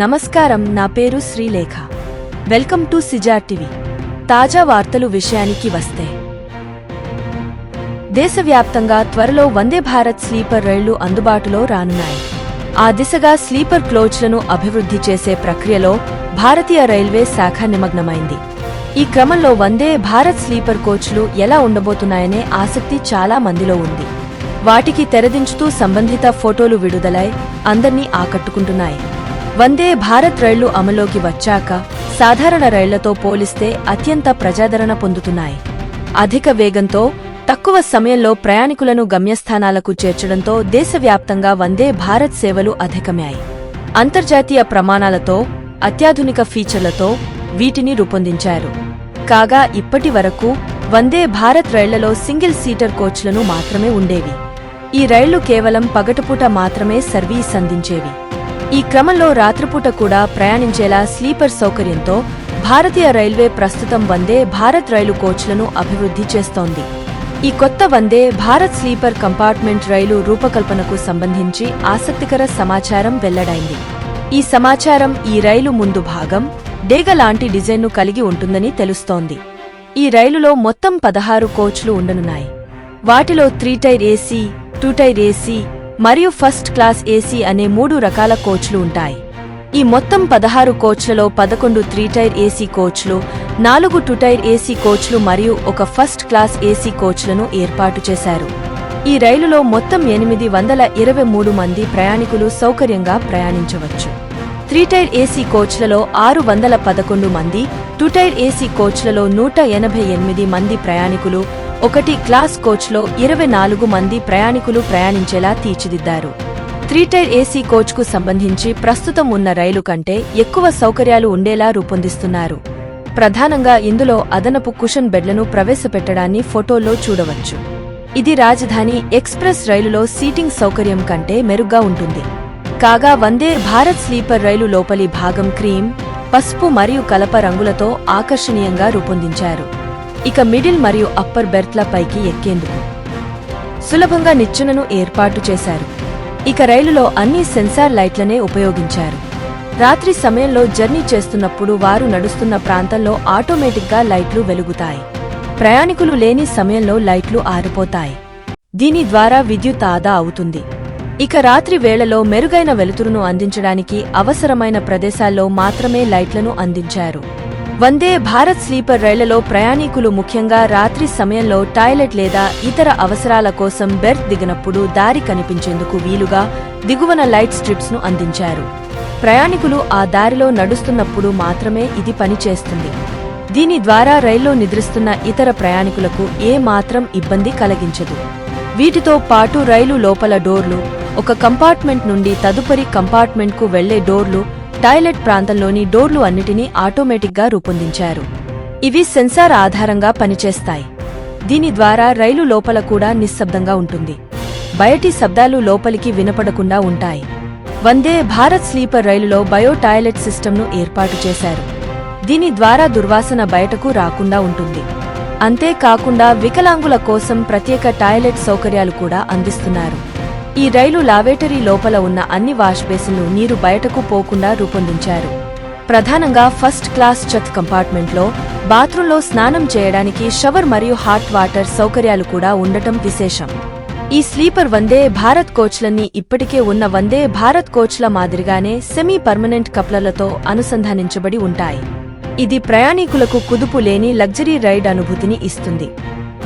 నమస్కారం, నా పేరు శ్రీలేఖ. వెల్కమ్ టు సిజార్ టీవీ. తాజా వార్తలు విషయానికి వస్తే, దేశవ్యాప్తంగా త్వరలో వందే భారత్ స్లీపర్ రైళ్లు అందుబాటులో రానున్నాయి. ఆ దిశగా స్లీపర్ కోచ్లను అభివృద్ధి చేసే ప్రక్రియలో భారతీయ రైల్వే శాఖ నిమగ్నమైంది. ఈ క్రమంలో వందే భారత్ స్లీపర్ కోచ్లు ఎలా ఉండబోతున్నాయనే ఆసక్తి చాలా మందిలో ఉంది. వాటికి తెరదించుతూ సంబంధిత ఫోటోలు విడుదలై అందర్నీ ఆకట్టుకుంటున్నాయి. వందే భారత్ రైళ్లు అమల్లోకి వచ్చాక సాధారణ రైళ్లతో పోలిస్తే అత్యంత ప్రజాదరణ పొందుతున్నాయి. అధిక వేగంతో తక్కువ సమయంలో ప్రయాణికులను గమ్యస్థానాలకు చేర్చడంతో దేశవ్యాప్తంగా వందే భారత్ సేవలు అధికమయ్యాయి. అంతర్జాతీయ ప్రమాణాలతో, అత్యాధునిక ఫీచర్లతో వీటిని రూపొందించారు. కాగా ఇప్పటి వరకు వందే భారత్ రైళ్లలో సింగిల్ సీటర్ కోచ్లను మాత్రమే ఉండేవి. ఈ రైళ్లు కేవలం పగటిపూట మాత్రమే సర్వీస్ అందించేవి. ఈ క్రమంలో రాత్రిపూట కూడా ప్రయాణించేలా స్లీపర్ సౌకర్యంతో భారతీయ రైల్వే ప్రస్తుతం వందే భారత్ రైలు కోచ్లను అభివృద్ధి చేస్తోంది. ఈ కొత్త వందే భారత్ స్లీపర్ కంపార్ట్మెంట్ రైలు రూపకల్పనకు సంబంధించి ఆసక్తికర సమాచారం వెల్లడైంది. ఈ సమాచారం ఈ రైలు ముందు భాగం డేగ లాంటి డిజైన్ను కలిగి ఉంటుందని తెలుస్తోంది. ఈ రైలులో మొత్తం 16 కోచ్లు ఉండనున్నాయి. వాటిలో 3 టైర్ ఏసీ, 2 టైర్ ఏసీ మరియు ఫస్ట్ క్లాస్ ఏసీ అనే 3 రకాల కోచ్లు ఉంటాయి. ఈ మొత్తం 16 కోచ్లలో 11 3 టైర్ ఏసీ కోచ్లు, 4 2 టైర్ ఏసీ కోచ్లు మరియు ఒక ఫస్ట్ క్లాస్ ఏసీ కోచ్లను ఏర్పాటు చేశారు. ఈ రైలులో మొత్తం 823 మంది ప్రయాణికులు సౌకర్యంగా ప్రయాణించవచ్చు. 3 టైర్ ఏసీ కోచ్లలో 611 మంది, 2 టైర్ ఏసీ కోచ్లలో 188 మంది ప్రయాణికులు, 1 క్లాస్ కోచ్లో 24 మంది ప్రయాణికులు ప్రయాణించేలా తీర్చిదిద్దారు. 3 టైర్ ఏసీ కోచ్కు సంబంధించి ప్రస్తుతం ఉన్న రైలు కంటే ఎక్కువ సౌకర్యాలు ఉండేలా రూపొందిస్తున్నారు. ప్రధానంగా ఇందులో అదనపు కుషన్ బెడ్లను ప్రవేశపెట్టడాన్ని ఫోటోల్లో చూడవచ్చు. ఇది రాజధాని ఎక్స్ప్రెస్ రైలులో సీటింగ్ సౌకర్యం కంటే మెరుగ్గా ఉంటుంది. కాగా వందే భారత్ స్లీపర్ రైలు లోపలి భాగం క్రీమ్, పసుపు మరియు కలప రంగులతో ఆకర్షణీయంగా రూపొందించారు. ఇక మిడిల్ మరియు అప్పర్ బెర్త్ల పైకి ఎక్కేందుకు సులభంగా నిచ్చెనను ఏర్పాటు చేశారు. ఇక రైలులో అన్ని సెన్సార్ లైట్లనే ఉపయోగించారు. రాత్రి సమయంలో జర్నీ చేస్తున్నప్పుడు వారు నడుస్తున్న ప్రాంతంలో ఆటోమేటిక్గా లైట్లు వెలుగుతాయి. ప్రయాణికులు లేని సమయంలో లైట్లు ఆరిపోతాయి. దీని ద్వారా విద్యుత్ ఆదా అవుతుంది. ఇక రాత్రి వేళలో మెరుగైన వెలుతురును అందించడానికి అవసరమైన ప్రదేశాల్లో మాత్రమే లైట్లను అందించారు. వందే భారత్ స్లీపర్ రైళ్లలో ప్రయాణికులు ముఖ్యంగా రాత్రి సమయంలో టాయిలెట్ లేదా ఇతర అవసరాల కోసం బెర్త్ దిగినప్పుడు దారి కనిపించేందుకు వీలుగా దిగువన లైట్ స్ట్రిప్స్ ను అందించారు. ప్రయాణికులు ఆ దారిలో నడుస్తున్నప్పుడు మాత్రమే ఇది పనిచేస్తుంది. దీని ద్వారా రైల్లో నిద్రిస్తున్న ఇతర ప్రయాణికులకు ఏ మాత్రం ఇబ్బంది కలిగించదు. వీటితో పాటు రైలు లోపల డోర్లు, ఒక కంపార్ట్మెంట్ నుండి తదుపరి కంపార్ట్మెంట్కు వెళ్లే డోర్లు, టాయిలెట్ ప్రాంతంలోని డోర్లు అన్నిటినీ ఆటోమేటిక్గా రూపొందించారు. ఇవి సెన్సార్ ఆధారంగా పనిచేస్తాయి. దీని ద్వారా రైలు లోపల కూడా నిశ్శబ్దంగా ఉంటుంది. బయటి శబ్దాలు లోపలికి వినపడకుండా ఉంటాయి. వందే భారత్ స్లీపర్ రైలులో బయో టాయిలెట్ సిస్టమ్ను ఏర్పాటు చేశారు. దీని ద్వారా దుర్వాసన బయటకు రాకుండా ఉంటుంది. అంతేకాకుండా వికలాంగుల కోసం ప్రత్యేక టాయిలెట్ సౌకర్యాలు కూడా అందిస్తున్నారు. ఈ రైలు లావేటరీ లోపల ఉన్న అన్ని వాష్ బేసిన్లు నీరు బయటకు పోకుండా రూపొందించారు. ప్రధానంగా ఫస్ట్ క్లాస్ చత్ కంపార్ట్మెంట్లో బాత్రూంలో స్నానం చేయడానికి షవర్ మరియు హాట్ వాటర్ సౌకర్యాలు కూడా ఉండటం విశేషం. ఈ స్లీపర్ వందే భారత్ కోచ్లన్నీ ఇప్పటికే ఉన్న వందే భారత్ కోచ్ల మాదిరిగానే సెమీ పర్మనెంట్ కప్లర్లతో అనుసంధానించబడి ఉంటాయి. ఇది ప్రయాణికులకు కుదుపు లేని లగ్జరీ రైడ్ అనుభూతిని ఇస్తుంది.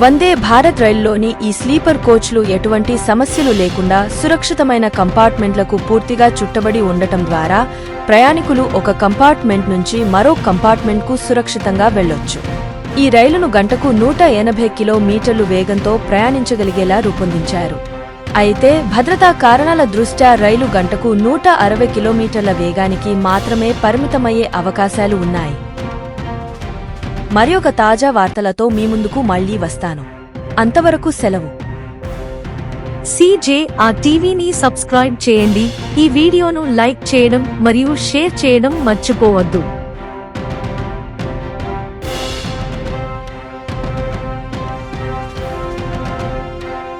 వందే భారత్ రైలులోని ఈ స్లీపర్ కోచ్లు ఎటువంటి సమస్యలు లేకుండా సురక్షితమైన కంపార్ట్మెంట్లకు పూర్తిగా చుట్టబడి ఉండటం ద్వారా ప్రయాణికులు ఒక కంపార్ట్మెంట్ నుంచి మరో కంపార్ట్మెంట్కు సురక్షితంగా వెళ్లొచ్చు. ఈ రైలును గంటకు 180 కిలోమీటర్లు వేగంతో ప్రయాణించగలిగేలా రూపొందించారు. అయితే భద్రతా కారణాల దృష్ట్యా రైలు గంటకు 160 కిలోమీటర్ల వేగానికి మాత్రమే పరిమితమయ్యే అవకాశాలు ఉన్నాయి. మరొక తాజా వార్తలతో మీ ముందుకు మళ్లీ వస్తాను. అంతవరకు సెలవు. సిజేఆర్ టీవీని సబ్స్క్రైబ్ చేయండి. ఈ వీడియోను లైక్ చేయడం మరియు షేర్ చేయడం మర్చిపోవద్దు.